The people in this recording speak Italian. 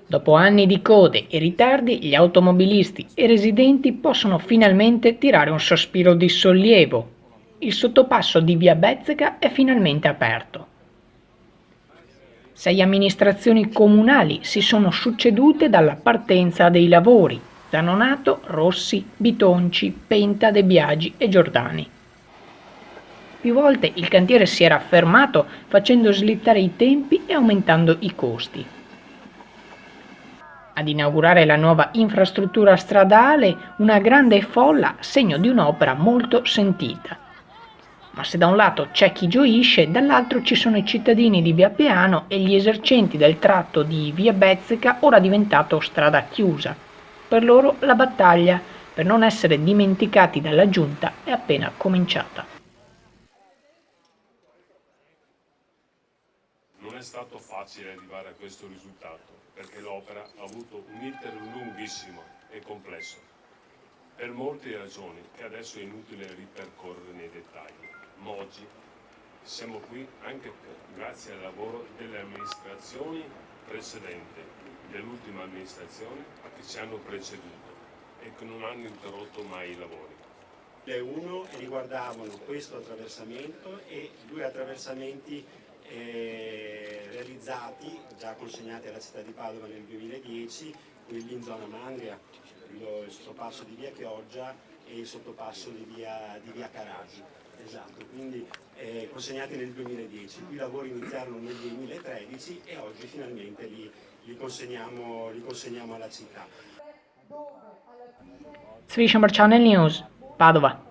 Dopo anni di code e ritardi, gli automobilisti e i residenti possono finalmente tirare un sospiro di sollievo. Il sottopasso di via Bezzeca è finalmente aperto. 6 amministrazioni comunali si sono succedute dalla partenza dei lavori: Zanonato, Rossi, Bitonci, Penta, De Biagi e Giordani. Più volte il cantiere si era fermato, facendo slittare i tempi e aumentando i costi. Ad inaugurare la nuova infrastruttura stradale, una grande folla, segno di un'opera molto sentita. Ma se da un lato c'è chi gioisce, dall'altro ci sono i cittadini di via Peano e gli esercenti del tratto di via Bezzeca, ora diventato strada chiusa. Per loro la battaglia per non essere dimenticati dalla giunta è appena cominciata. Non è stato facile arrivare a questo risultato, perché l'opera ha avuto un iter lunghissimo e complesso, per molte ragioni che adesso è inutile ripercorrere nei dettagli. Ma oggi siamo qui anche grazie al lavoro delle amministrazioni precedenti, dell'ultima amministrazione che ci hanno preceduto e che non hanno interrotto mai i lavori. Le uno riguardavano questo attraversamento e 2 attraversamenti realizzati, già consegnati alla città di Padova nel 2010, quelli in zona Mangria, il sottopasso di via Chioggia e il sottopasso di via Carasi. Esatto, quindi consegnati nel 2010. I lavori iniziarono nel 2013 e oggi finalmente li consegniamo alla città. Swishamber Channel News, Padova.